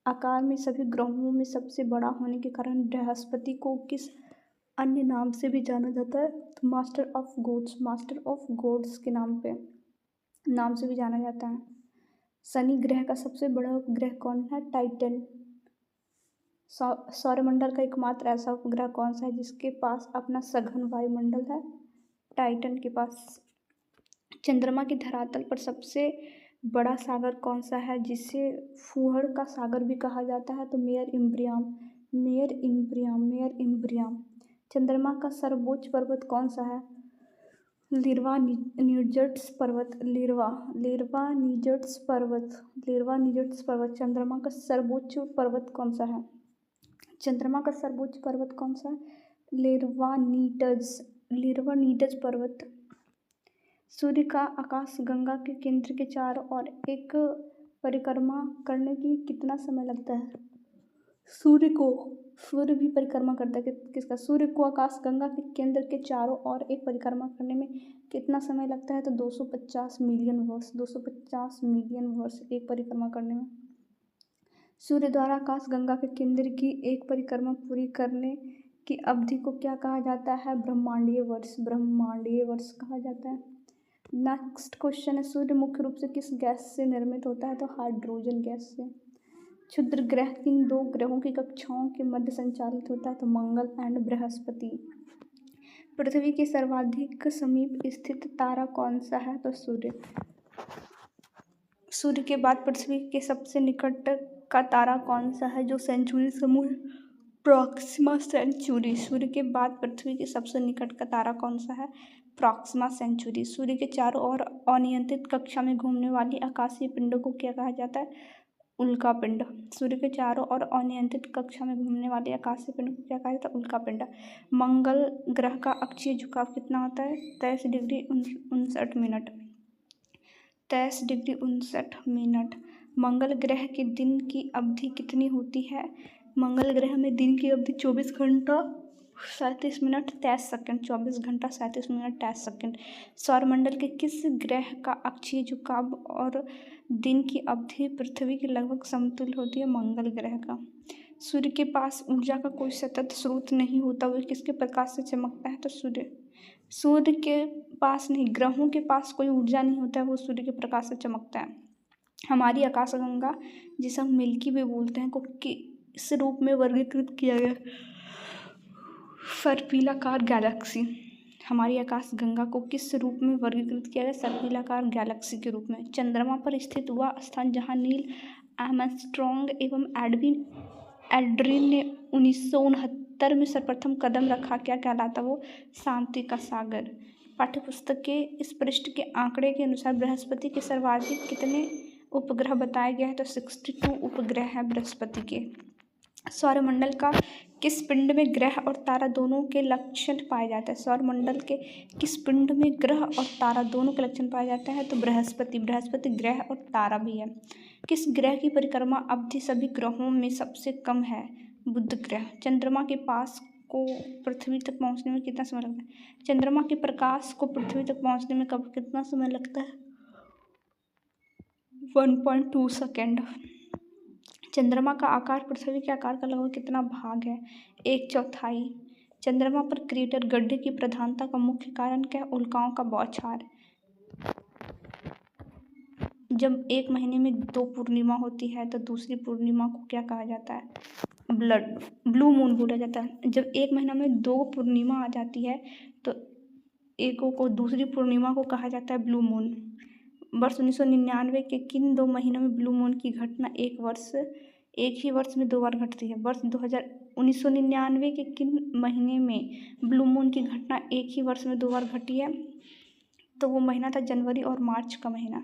आकार में सभी ग्रहों में सबसे बड़ा होने के कारण बृहस्पति को किस अन्य नाम से भी जाना जाता है? तो मास्टर ऑफ गॉड्स के नाम से भी जाना जाता है। शनि ग्रह का सबसे बड़ा उपग्रह कौन है? टाइटन। सौरमंडल का एकमात्र ऐसा उपग्रह कौन सा है जिसके पास अपना सघन वायुमंडल है? टाइटन के पास। चंद्रमा की धरातल पर सबसे बड़ा सागर कौन सा है जिसे फूहड़ का सागर भी कहा जाता है? तो मेयर इम्ब्रियम। चंद्रमा का सर्वोच्च पर्वत कौन सा है? लिरवा निजट्स पर्वत, लिरवा निजट्स पर्वत चंद्रमा का सर्वोच्च पर्वत कौन सा है? चंद्रमा का सर्वोच्च पर्वत कौन सा है? लिरवानीटज पर्वत। सूर्य का आकाश गंगा के केंद्र के चारों ओर एक परिक्रमा करने की कितना समय लगता है? सूर्य भी परिक्रमा करता है किसका? सूर्य को आकाश गंगा के केंद्र के चारों ओर एक परिक्रमा करने में कितना समय लगता है? तो 250 मिलियन वर्ष, 250 मिलियन वर्ष एक परिक्रमा करने में। सूर्य द्वारा आकाश गंगा के केंद्र की एक परिक्रमा पूरी करने की अवधि को क्या कहा जाता है? ब्रह्मांडीय वर्ष, ब्रह्मांडीय वर्ष कहा जाता है। नेक्स्ट क्वेश्चन है, सूर्य मुख्य रूप से किस गैस से निर्मित होता है? तो हाइड्रोजन गैस से। क्षुद्र ग्रह किन दो ग्रहों की कक्षाओं के मध्य संचालित होता है? तो मंगल एंड बृहस्पति। पृथ्वी के सर्वाधिक समीप स्थित तारा कौन सा है? तो सूर्य। सूर्य के बाद पृथ्वी के सबसे निकट का तारा कौन सा है जो सेंचुरी समूह? Proxima Centauri. सूर्य के बाद पृथ्वी के सबसे निकट का तारा कौन सा है? Proxima Centauri. सूर्य के चारों ओर अनियंत्रित कक्षा में घूमने वाली आकाशीय पिंडों को क्या कहा जाता है? उल्का पिंड। सूर्य के चारों ओर अनियंत्रित कक्षा में घूमने वाली आकाशीय पिंड को क्या कहा जाता है? उल्का पिंड। मंगल ग्रह का अक्षीय झुकाव कितना होता है? 23 डिग्री 59 मिनट। 23 degree 59 minute. मंगल ग्रह के दिन की अवधि कितनी होती है? मंगल ग्रह में दिन की अवधि 24 घंटा 37 मिनट 23 सेकंड, 24 घंटा 37 मिनट 23 सेकंड। सौरमंडल के किस ग्रह का अक्षीय झुकाव और दिन की अवधि पृथ्वी के लगभग समतुल्य होती है? मंगल ग्रह का। सूर्य के पास ऊर्जा का कोई सतत स्रोत नहीं होता, वह किसके प्रकाश से चमकता है? तो सूर्य के पास नहीं, ग्रहों के पास कोई ऊर्जा नहीं होता है, वो सूर्य के प्रकाश से चमकता है। हमारी आकाशगंगा, जिसे हम मिल्की वे बोलते हैं, को किस रूप में वर्गीकृत किया गया? सर्पिलाकार गैलेक्सी। हमारी आकाशगंगा को किस रूप में वर्गीकृत किया गया? सर्पिलाकार गैलेक्सी के रूप में। चंद्रमा पर स्थित वह स्थान जहां नील आर्मस्ट्रॉन्ग एवं एल्ड्रिन ने 1969 में सर्वप्रथम कदम रखा, क्या कहलाता वो? शांति का सागर। पाठ्यपुस्तक के इस पृष्ठ के आंकड़े के अनुसार बृहस्पति के सर्वाधिक कितने उपग्रह बताए गए हैं? तो 62 उपग्रह हैं बृहस्पति के। सौरमंडल का किस पिंड में ग्रह और तारा दोनों के लक्षण पाए जाते हैं? सौरमंडल के किस पिंड में ग्रह और तारा दोनों के लक्षण पाए जाते हैं? तो बृहस्पति ग्रह और तारा भी है। किस ग्रह की परिक्रमा अवधि सभी ग्रहों में सबसे कम है? बुध ग्रह। चंद्रमा के पास को पृथ्वी तक पहुंचने में कितना समय लगता है? चंद्रमा के प्रकाश को पृथ्वी तक पहुंचने में कितना समय लगता है? 1.2 सेकेंड। चंद्रमा का आकार पृथ्वी के आकार का लगभग कितना भाग है? 1/4। चंद्रमा पर क्रेटर गड्ढे की प्रधानता का मुख्य कारण क्या है? उल्काओं का बौछार। जब एक महीने में 2 पूर्णिमा होती है तो दूसरी पूर्णिमा को क्या कहा जाता है? ब्लू मून बोला जाता है। जब एक महीना में 2 पूर्णिमा आ जाती है तो एक को दूसरी पूर्णिमा को कहा जाता है ब्लू मून। वर्ष 1999 के किन 2 महीनों में ब्लू मून की घटना एक ही वर्ष में 2 बार घटती है? 1999 के किन महीने में ब्लू मून की घटना एक ही वर्ष में 2 बार घटी है? तो वो महीना था जनवरी और मार्च का महीना,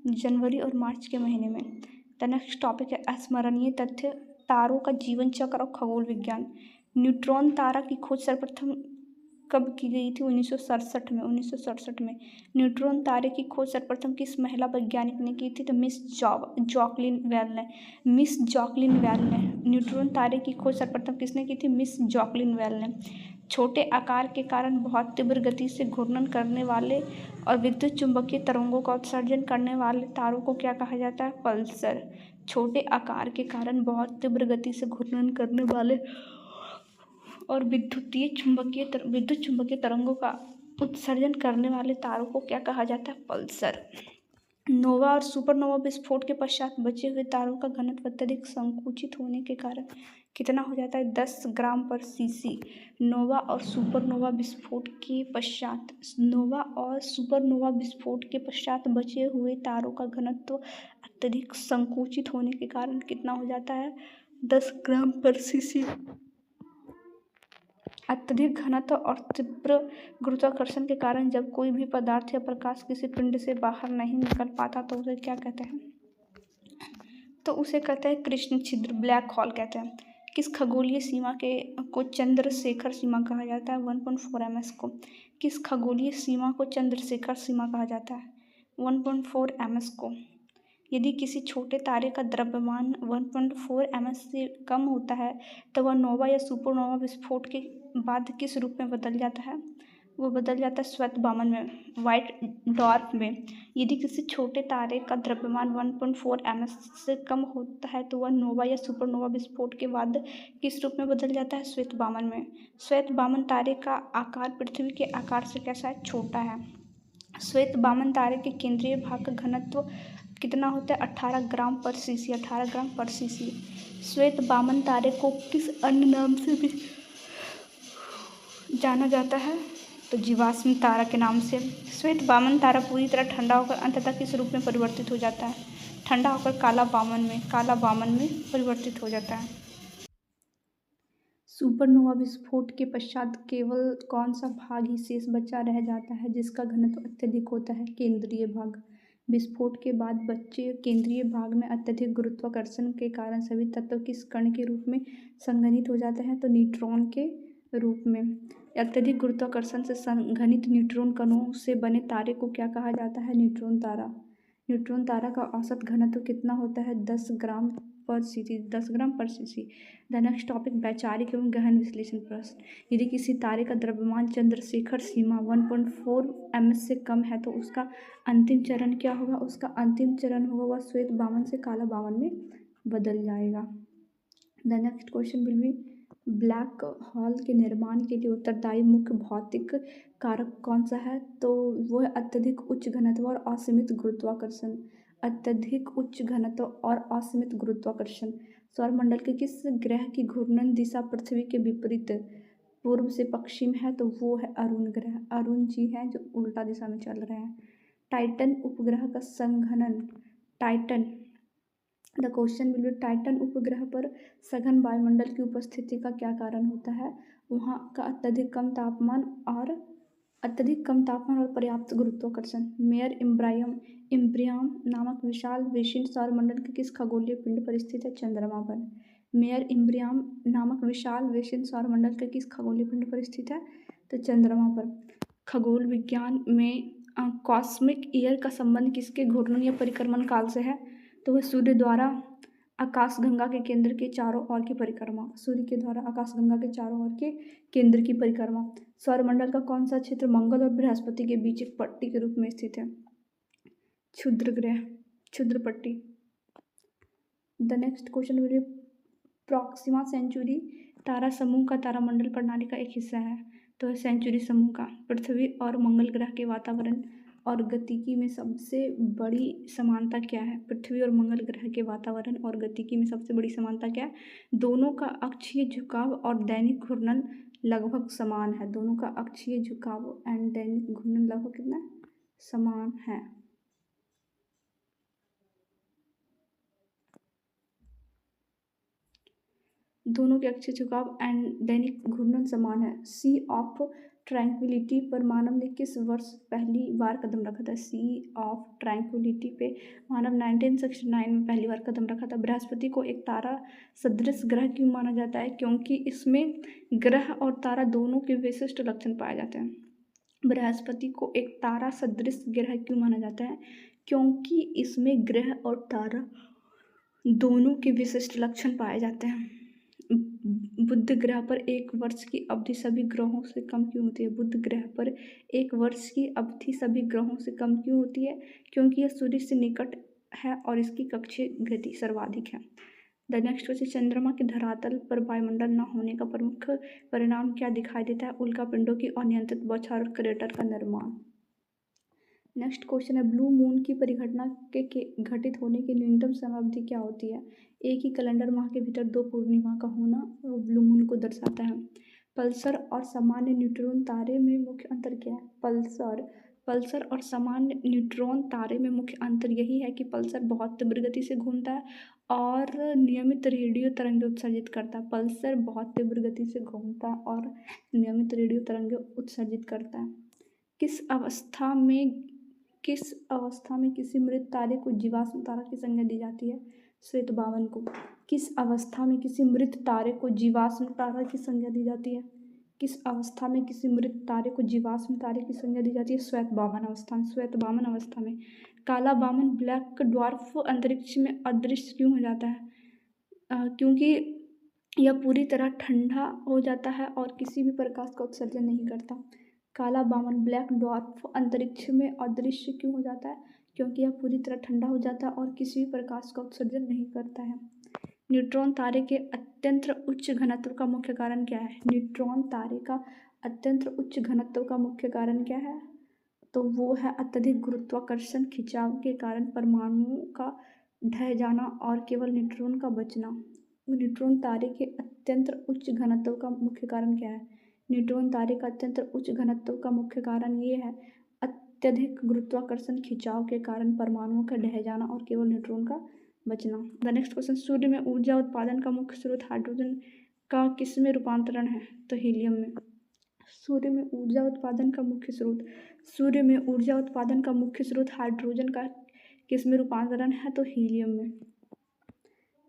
जनवरी और मार्च के महीने में। द नेक्स्ट टॉपिक है अस्मरणीय तथ्य, तारों का जीवन चक्र और खगोल विज्ञान। न्यूट्रॉन तारा की खोज सर्वप्रथम कब की गई थी? 1967 में। न्यूट्रॉन तारे की खोज सर्वप्रथम किस महिला वैज्ञानिक ने की थी? तो मिस जॉकलिन वेल ने। न्यूट्रॉन तारे की खोज सर्वप्रथम किसने की थी? मिस जॉकलिन वेल ने। छोटे आकार के कारण बहुत तीव्र गति से घूर्णन करने वाले और विद्युत चुंबकीय तरंगों का उत्सर्जन करने वाले तारों को क्या कहा जाता है? पल्सर। छोटे आकार के कारण बहुत तीव्र गति से घूर्णन करने वाले और विद्युत चुंबकीय तरंगों का उत्सर्जन करने वाले तारों को क्या कहा जाता है? पल्सर। नोवा और सुपरनोवा विस्फोट के पश्चात बचे हुए तारों का घनत्व अत्यधिक संकुचित होने के कारण कितना हो जाता है? 10 ग्राम पर सीसी। नोवा और सुपरनोवा विस्फोट के पश्चात बचे हुए तारों का घनत्व अत्यधिक संकुचित होने के कारण कितना हो जाता है? 10 ग्राम पर सीसी। अत्यधिक घनत्व और तीव्र गुरुत्वाकर्षण के कारण जब कोई भी पदार्थ या प्रकाश किसी पिंड से बाहर नहीं निकल पाता तो उसे क्या कहते हैं? तो उसे कहते हैं कृष्ण छिद्र, ब्लैक होल कहते हैं। किस खगोलीय सीमा को चंद्रशेखर सीमा कहा जाता है? 1.4 ms को। किस खगोलीय सीमा को चंद्रशेखर सीमा कहा जाता है? 1.4 ms को। यदि किसी छोटे तारे का द्रव्यमान 1.4 ms से कम होता है तो वह नोवा या सुपरनोवा विस्फोट के बाद किस रूप में बदल जाता है? वो बदल जाता है श्वेत वामन में, वाइट डॉर्फ में। यदि किसी छोटे तारे का द्रव्यमान 1.4 ms से कम होता है तो वह नोवा या सुपरनोवा विस्फोट के बाद किस रूप में बदल जाता है? श्वेत वामन में। श्वेत वामन तारे का आकार पृथ्वी के आकार से कैसा है? छोटा है। श्वेत वामन तारे के केंद्रीय भाग का घनत्व कितना होता है? 18 ग्राम पर सीसी। 18 ग्राम पर सीसी। श्वेत वामन तारे को किस अन्य नाम से भी जाना जाता है? तो जीवाश्म तारा के नाम से। श्वेत वामन तारा पूरी तरह ठंडा होकर अंततः किस रूप में परिवर्तित हो जाता है? ठंडा होकर काला वामन में परिवर्तित हो जाता है। सुपरनोवा विस्फोट के पश्चात केवल कौन सा भाग ही शेष बचा रह जाता है जिसका घनत्व अत्यधिक होता है? केंद्रीय भाग। विस्फोट के बाद बचे केंद्रीय भाग में अत्यधिक गुरुत्वाकर्षण के कारण सभी तत्व किस कण के रूप में संघनित हो जाते हैं? तो न्यूट्रॉन के रूप में। अत्यधिक गुरुत्वाकर्षण से संघनित न्यूट्रॉन कणों से बने तारे को क्या कहा जाता है? न्यूट्रॉन तारा। न्यूट्रॉन तारा का औसत घनत्व कितना होता है? 10 ग्राम पर सीसी। 10 ग्राम पर सीसी। द नेक्स्ट टॉपिक वैचारिक एवं गहन विश्लेषण प्रश्न। यदि किसी तारे का द्रव्यमान चंद्रशेखर सीमा 1.4 ms से कम है तो उसका अंतिम चरण क्या होगा? उसका अंतिम चरण होगा वह श्वेत वामन से काला वामन में बदल जाएगा। The next question will B black hole के निर्माण के लिए उत्तरदायी मुख्य भौतिक कारक कौन सा है? तो वह अत्यधिक उच्च घनत्व और असीमित गुरुत्वाकर्षण। अत्यधिक उच्च घनत्व और असीमित गुरुत्वाकर्षण। सौरमंडल के किस ग्रह की घूर्णन दिशा पृथ्वी के विपरीत पूर्व से पश्चिम है? तो वो है अरुण ग्रह। अरुण जी हैं जो उल्टा दिशा में चल रहे हैं। टाइटन उपग्रह का संघनन। Titan the question will B Titan उपग्रह पर सघन वायुमंडल की उपस्थिति का क्या कारण होता है? वहाँ का अत्यधिक कम तापमान और पर्याप्त गुरुत्वाकर्षण। मेयर इम्ब्रियम नामक विशाल विशिष्ट सौरमंडल के किस खगोलीय पिंड पर स्थित है? चंद्रमा पर। मेयर इम्ब्रियम नामक विशाल विशिष्ट सौरमंडल के किस खगोलीय पिंड पर स्थित है? तो चंद्रमा पर। खगोल विज्ञान में कॉस्मिक ईयर का संबंध किसके घूर्णन या परिक्रमण काल से है? तो वह सूर्य द्वारा आकाशगंगा के केंद्र के चारों ओर की परिक्रमा। सूर्य के द्वारा आकाशगंगा के चारों ओर के केंद्र की परिक्रमा। सौरमंडल का कौन सा क्षेत्र मंगल और बृहस्पति के बीच एक पट्टी के रूप में स्थित है? क्षुद्र पट्टी। The next question will be Proxima Centauri तारा समूह का तारामंडल प्रणाली का एक हिस्सा है। तो सेंचुरी समूह का। पृथ्वी और मंगल ग्रह के वातावरण और गतिकी में सबसे बड़ी समानता क्या है? पृथ्वी और मंगल ग्रह के वातावरण और गतिकी में सबसे बड़ी समानता क्या है? दोनों का अक्षीय झुकाव और दैनिक घूर्णन लगभग समान है। दोनों का अक्षीय झुकाव एंड दैनिक घूर्णन लगभग कितना समान है? दोनों के अक्षीय झुकाव एंड दैनिक घूर्णन समान है। सी ऑफ ट्रैंक्विलिटी पर मानव ने किस वर्ष पहली बार कदम रखा था? सी ऑफ ट्रैंक्विलिटी पे मानव 1969 में पहली बार कदम रखा था। बृहस्पति को एक तारा सदृश ग्रह क्यों माना जाता है? क्योंकि इसमें ग्रह और तारा दोनों के विशिष्ट लक्षण पाए जाते हैं। बृहस्पति को एक तारा सदृश ग्रह क्यों माना जाता है? क्योंकि इसमें ग्रह और तारा दोनों के विशिष्ट लक्षण पाए जाते हैं। बुध ग्रह पर एक वर्ष की अवधि सभी ग्रहों से कम क्यों होती है? बुध ग्रह पर एक वर्ष की अवधि सभी ग्रहों से कम क्यों होती है? क्योंकि यह सूर्य से निकट है और इसकी कक्षीय गति सर्वाधिक है। द नेक्स्ट क्वेश्चन चंद्रमा के धरातल पर वायुमंडल न होने का प्रमुख परिणाम क्या दिखाई देता है? उल्कापिंडों की अनियंत्रित बौछार और क्रेटर का निर्माण। नेक्स्ट क्वेश्चन है ब्लू मून की परिघटना के घटित होने की न्यूनतम समय अवधि क्या होती है? एक ही कैलेंडर माह के भीतर 2 पूर्णिमा का होना ब्लू मून को दर्शाता है। पल्सर और सामान्य न्यूट्रॉन तारे में मुख्य अंतर क्या है? पल्सर और सामान्य न्यूट्रॉन तारे में मुख्य अंतर यही है कि पल्सर बहुत तीव्र गति से घूमता है और नियमित रेडियो तरंगें उत्सर्जित करता है। पल्सर बहुत तीव्र गति से घूमता है और नियमित रेडियो तरंगें उत्सर्जित करता है। किस अवस्था में किसी मृत तारे को जीवाश्म तारा की संज्ञा दी जाती है? श्वेत बावन को। किस अवस्था में किसी मृत तारे को जीवाश्म तारा की संज्ञा दी जाती है? किस अवस्था में किसी मृत तारे को जीवाश्म तारे की संज्ञा दी जाती है? श्वेत बावन अवस्था में। श्वेत बावन अवस्था में। काला बामन ब्लैक ड्वार्फ अंतरिक्ष में अदृश्य क्यों हो जाता है? क्योंकि यह पूरी तरह ठंडा हो जाता है और किसी भी प्रकाश का उत्सर्जन नहीं करता। काला बामन ब्लैक ड्वार्फ अंतरिक्ष में अदृश्य क्यों हो जाता है? क्योंकि यह पूरी तरह ठंडा हो जाता है और किसी भी प्रकाश का उत्सर्जन नहीं करता है। न्यूट्रॉन तारे के अत्यंत उच्च घनत्व का मुख्य कारण क्या है? न्यूट्रॉन तारे का अत्यंत उच्च घनत्व का मुख्य कारण क्या है? तो वो है अत्यधिक गुरुत्वाकर्षण खिंचाव के कारण परमाणुओं का ढह जाना और केवल न्यूट्रॉन का बचना। न्यूट्रॉन तारे के अत्यंत उच्च घनत्व का मुख्य कारण क्या है? न्यूट्रॉन तारे का अत्यंत उच्च घनत्व का मुख्य कारण ये है अत्यधिक गुरुत्वाकर्षण खिंचाव के कारण परमाणुओं का ढह जाना और केवल न्यूट्रॉन का बचना। द नेक्स्ट क्वेश्चन, सूर्य में ऊर्जा उत्पादन का मुख्य स्रोत हाइड्रोजन का किस में रूपांतरण है? तो हीलियम में। सूर्य में ऊर्जा उत्पादन का मुख्य स्रोत हाइड्रोजन का किस में रूपांतरण है? तो हीलियम में।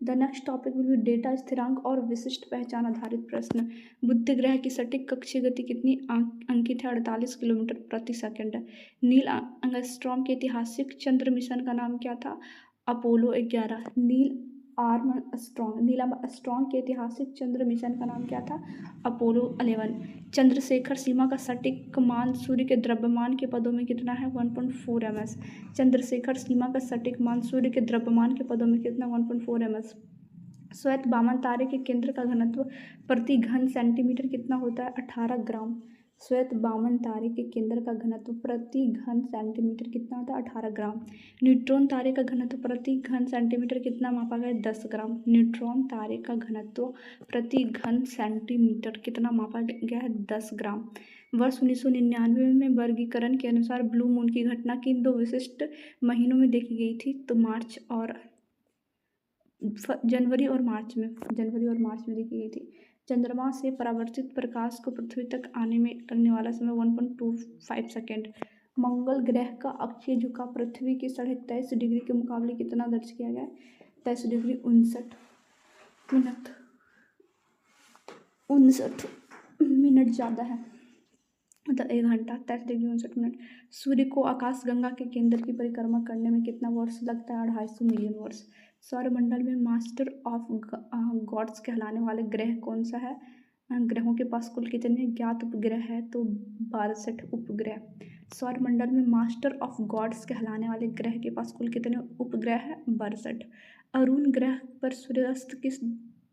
The next topic will B data स्थिरांक और विशिष्ट पहचान आधारित प्रश्न। बुध ग्रह की सटीक कक्षीय गति कितनी अंकित है? 48 किलोमीटर प्रति सेकंड है। नील आर्मस्ट्रॉन्ग के ऐतिहासिक चंद्र मिशन का नाम क्या था? अपोलो 11। नील आर्मस्ट्रॉन्ग के ऐतिहासिक चंद्र मिशन का नाम क्या था? अपोलो 11। चंद्रशेखर सीमा का सटीक मान सूर्य के द्रव्यमान के पदों में कितना है? 1.4 ms। चंद्रशेखर सीमा का सटीक मान सूर्य के द्रव्यमान के पदों में कितना? 1.4 ms। श्वेत बामन तारे के केंद्र का घनत्व प्रति घन सेंटीमीटर कितना होता है? 18 ग्राम। श्वेत बामन तारे के केंद्र का घनत्व प्रति घन सेंटीमीटर कितना होता है? 18 ग्राम। न्यूट्रॉन तारे का घनत्व प्रति घन सेंटीमीटर कितना मापा गया? 10 ग्राम। न्यूट्रॉन तारे का घनत्व प्रति घन सेंटीमीटर कितना मापा गया है? 10 ग्राम। वर्ष 1999 में वर्गीकरण के अनुसार ब्लू मून की घटना किन दो विशिष्ट महीनों में देखी गई थी? तो जनवरी और मार्च में देखी गई थी। चंद्रमा से परावर्तित प्रकाश को पृथ्वी तक आने में लगने वाला समय 1.25 सेकेंड। मंगल ग्रह का अक्षीय झुकाव पृथ्वी के 23.5 डिग्री के मुकाबले कितना दर्ज किया गया है? 23 डिग्री 59 मिनट ज़्यादा है, मतलब 1 घंटा 23 डिग्री 59 मिनट। सूर्य को आकाशगंगा के केंद्र की परिक्रमा करने में कितना वर्ष लगता है? 250 मिलियन वर्ष। सौरमंडल में मास्टर ऑफ गॉड्स कहलाने वाले ग्रह कौन सा है? ग्रहों के पास कुल कितने ज्ञात उपग्रह है? तो 62 उपग्रह। सौरमंडल में मास्टर ऑफ गॉड्स कहलाने वाले ग्रह के पास कुल कितने उपग्रह है? 62। अरुण ग्रह पर सूर्यास्त किस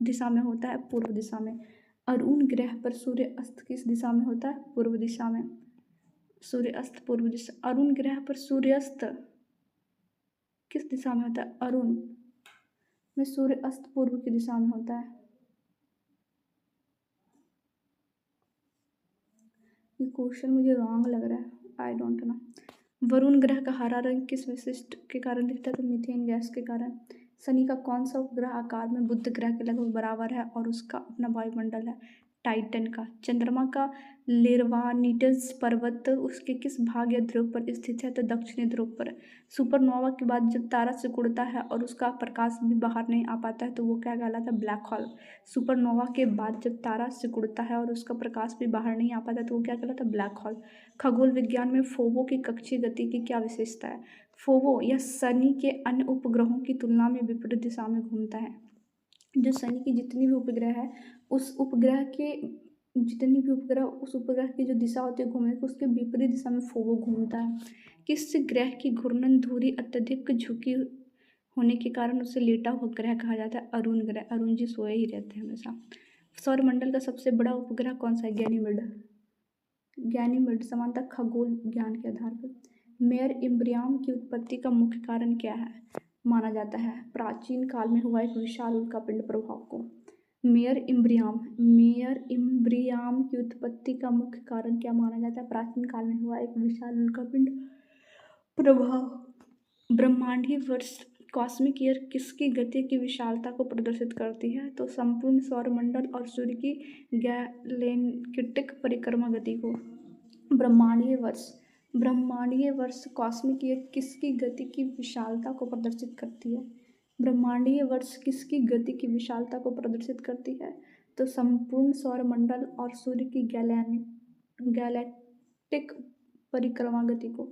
दिशा में होता है? पूर्व दिशा में। अरुण ग्रह पर सूर्य अस्त किस दिशा में होता है? पूर्व दिशा में। सूर्यास्त पूर्व दिशा। अरुण ग्रह पर सूर्यास्त किस दिशा में होता है? अरुण में सूर्यास्त पूर्व की दिशा में होता है। ये क्वेश्चन मुझे रॉन्ग लग रहा है, आई डोंट नो। वरुण ग्रह का हरा रंग किस विशिष्ट के कारण दिखता है? तो मीथेन गैस के कारण। शनि का कौन सा उपग्रह आकार में बुध ग्रह के लगभग बराबर है और उसका अपना वायुमंडल है? टाइटन का। चंद्रमा का लेरवानिटस पर्वत उसके किस भाग या ध्रुव पर स्थित है? तो दक्षिणी ध्रुव पर। सुपरनोवा के बाद जब तारा सिकुड़ता है और उसका प्रकाश भी बाहर नहीं आ पाता है तो वो क्या कहलाता है? Black hole. सुपरनोवा के बाद जब तारा सिकुड़ता है और उसका प्रकाश भी बाहर नहीं आ पाता है तो वो क्या कहलाता है? Black hole. खगोल विज्ञान में फोबो की कक्षीय गति की क्या विशेषता है? फोबो यह शनि के अन्य उपग्रहों की तुलना में विपरीत दिशा में घूमता है। जो शनि की जितनी भी उपग्रह है उस उपग्रह के जो दिशा होती है घूमने की उसके विपरीत दिशा में फोबो घूमता है। किस ग्रह की घूर्णन धुरी अत्यधिक झुकी होने के कारण उसे लेटा हुआ ग्रह कहा जाता है? अरुण ग्रह। अरुण जी सोए ही रहते हैं हमेशा। सौरमंडल का सबसे बड़ा उपग्रह कौन सा है? गैनीमेड समानता खगोल ज्ञान के आधार पर। मेयर इम्ब्रियम की उत्पत्ति का मुख्य कारण क्या है माना जाता है? प्राचीन काल में हुआ एक विशाल उल्कापिंड प्रभाव को। मेयर इम्ब्रियम की उत्पत्ति का मुख्य कारण क्या माना जाता है? प्राचीन काल में हुआ एक विशाल उल्कापिंड प्रभाव। ब्रह्मांडीय वर्ष कॉस्मिक ईयर किसकी गति की विशालता को प्रदर्शित करती है? तो संपूर्ण सौरमंडल और सूर्य की गैलेक्टिक परिक्रमा गति को। ब्रह्मांडीय वर्ष कॉस्मिक ईयर किसकी गति की विशालता को प्रदर्शित करती है? ब्रह्मांडीय वर्ष किसकी गति की विशालता को प्रदर्शित करती है? तो संपूर्ण सौरमंडल और सूर्य की गैलेक्टिक परिक्रमा गति को।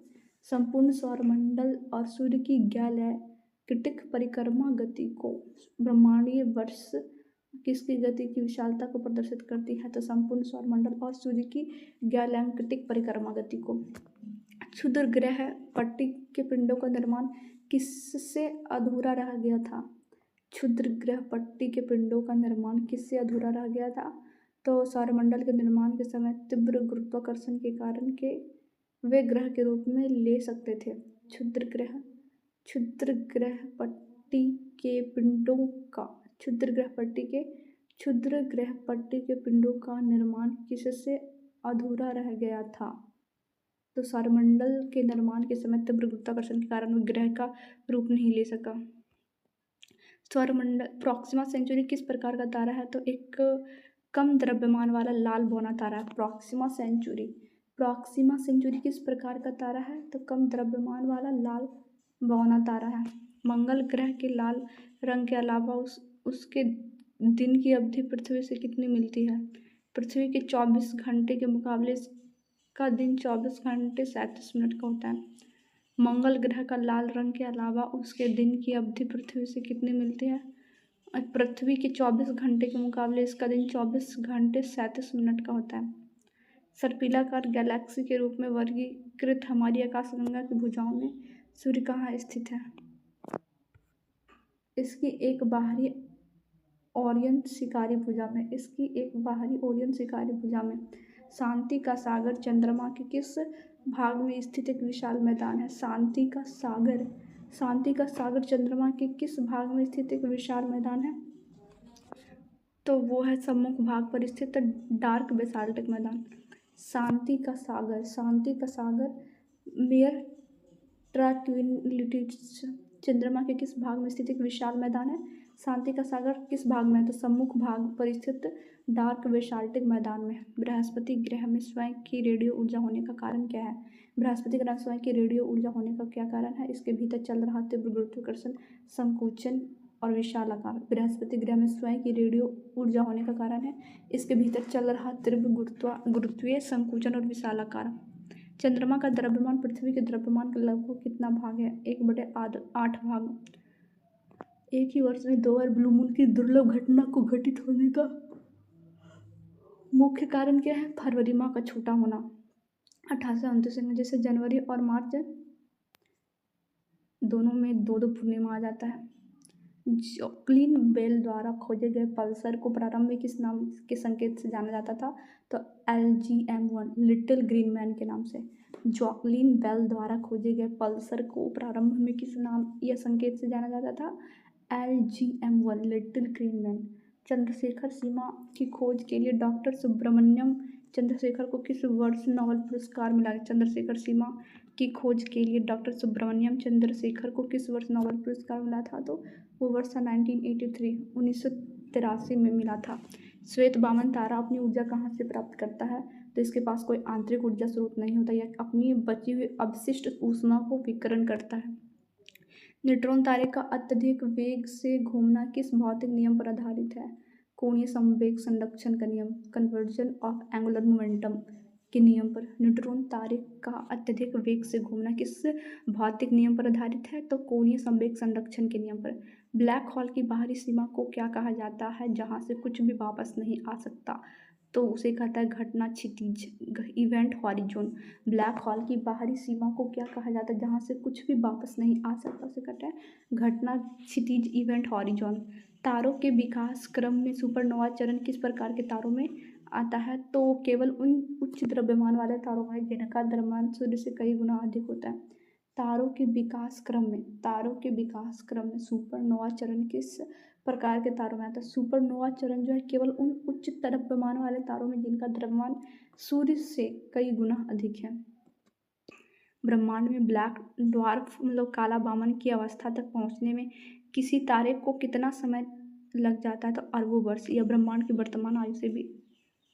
संपूर्ण सौरमंडल और सूर्य की गैलेक्टिक परिक्रमा गति को। ब्रह्मांडीय वर्ष किसकी गति की विशालता को प्रदर्शित करती है? तो संपूर्ण सौरमंडल और सूर्य की गैलेक्टिक परिक्रमा गति को। क्षुद्र ग्रह पट्टी के पिंडों का निर्माण किससे अधूरा रह गया था? क्षुद्र ग्रह पट्टी के पिंडों का निर्माण किससे अधूरा रह गया था? तो सौरमंडल के निर्माण के समय तीव्र गुरुत्वाकर्षण के कारण के वे ग्रह के रूप में ले सकते थे। क्षुद्र ग्रह पट्टी के पिंडों का क्षुद्र ग्रह पट्टी के पिंडों का निर्माण किससे अधूरा रह गया था? तो सौरमंडल के निर्माण के समय तीव्र गुरुत्वाकर्षण के कारण ग्रह का रूप नहीं ले सका। सौरमंडल प्रॉक्सिमा सेंचुरी किस प्रकार का तारा है? तो एक कम द्रव्यमान वाला लाल बौना तारा है प्रॉक्सिमा सेंचुरी किस प्रकार का तारा है? तो कम द्रव्यमान वाला लाल बौना तारा है। मंगल ग्रह के लाल रंग के अलावा उसके दिन की अवधि पृथ्वी से कितनी मिलती है? पृथ्वी के 24 घंटे के मुकाबले का दिन 24 घंटे 37 मिनट का होता है। मंगल ग्रह का लाल रंग के अलावा उसके दिन की अवधि पृथ्वी से कितनी मिलती है? पृथ्वी के 24 घंटे के मुकाबले इसका दिन 24 घंटे 37 मिनट का होता है। सर्पिलाकार गैलेक्सी के रूप में वर्गीकृत हमारी आकाशगंगा की भुजाओं में सूर्य कहाँ स्थित है? इसकी एक बाहरी ओरियन शिकारी भुजा में। शांति का सागर चंद्रमा के किस भाग में स्थित एक विशाल मैदान है? शांति का सागर चंद्रमा के किस भाग में स्थित एक विशाल मैदान है? तो वो है सम्मुख भाग पर स्थित डार्क बेसाल्टिक मैदान। शांति का सागर मेयर ट्रैंक्विलिटीज चंद्रमा के किस भाग में स्थित एक विशाल मैदान है? शांति का सागर किस भाग में है? तो सम्मुख भाग पर स्थित डार्क बेसाल्टिक मैदान में। बृहस्पति ग्रह में स्वयं की रेडियो ऊर्जा होने का कारण क्या है? बृहस्पति ग्रह में स्वयं की रेडियो ऊर्जा होने का क्या कारण है? इसके भीतर चल रहा तीव्र गुरुत्वाकर्षण, संकुचन और विशाल आकार। बृहस्पति ग्रह में स्वयं की रेडियो ऊर्जा होने का कारण है इसके भीतर चल रहा तीव्र गुरुत्वीय संकुचन और विशाल आकार। चंद्रमा का द्रव्यमान पृथ्वी के द्रव्यमान का लगभग कितना भाग है? 1/8 भाग। एक ही वर्ष में 2 बार ब्लू मून की दुर्लभ घटना को घटित होने का मुख्य कारण क्या है? फरवरी माह का छोटा होना। 1829 में जैसे जनवरी और मार्च दोनों में 2 पूर्णिमा आ जाता है। जॉकलिन बेल द्वारा खोजे गए पल्सर को प्रारंभ में किस नाम के संकेत से जाना जाता था? तो LGM-1 लिटिल ग्रीन मैन के नाम से। जॉकलिन बेल द्वारा खोजे गए पल्सर को प्रारंभ में किस नाम या संकेत से जाना जाता था? LGM-1 little green man. Chandrasekhar सीमा की खोज के लिए डॉक्टर सुब्रमण्यम चंद्रशेखर को किस वर्ष नोबेल पुरस्कार मिला? चंद्रशेखर सीमा की खोज के लिए डॉक्टर सुब्रमण्यम चंद्रशेखर को किस वर्ष नोबेल पुरस्कार मिला था? तो वो वर्ष था 1983 में मिला था। श्वेत वामन तारा अपनी ऊर्जा कहाँ से प्राप्त करता है? तो इसके पास कोई आंतरिक ऊर्जा स्रोत नहीं होता, यह अपनी बची हुई अवशिष्ट ऊष्मा को विकिरण करता है। न्यूट्रॉन तारे का अत्यधिक वेग से घूमना किस भौतिक नियम पर आधारित है? कोणीय संवेग संरक्षण का नियम, कन्वर्जन ऑफ एंगुलर मोमेंटम के नियम पर। न्यूट्रॉन तारे का अत्यधिक वेग से घूमना किस भौतिक नियम पर आधारित है? तो कोणीय संवेग संरक्षण के नियम पर। ब्लैक होल की बाहरी सीमा को क्या कहा जाता है जहां से कुछ भी वापस नहीं आ सकता? तो उसे कहता है घटना क्षितिज, इवेंट हॉरिजॉन। ब्लैक होल की बाहरी सीमा को क्या कहा जाता है जहां से कुछ भी वापस नहीं आ सकता? उसे कहता है घटना क्षितिज, इवेंट हॉरिजॉन। तारों के विकास क्रम में सुपरनोवा चरण किस प्रकार के तारों में आता है? तो केवल उन उच्च द्रव्यमान वाले तारों में जिनका द्रव्यमान सूर्य से कई गुना अधिक होता है। तारों के विकास क्रम में सुपरनोवा चरण किस प्रकार के तारों में आता है? सुपरनोवा चरण जो है केवल उन उच्च द्रव्यमान वाले तारों में जिनका द्रव्यमान सूर्य से कई गुना अधिक है। ब्रह्मांड में ब्लैक ड्वार्फ मतलब काला बामन की अवस्था तक पहुँचने में किसी तारे को कितना समय लग जाता है? तो अरबों वर्ष, या ब्रह्मांड की वर्तमान आयु से भी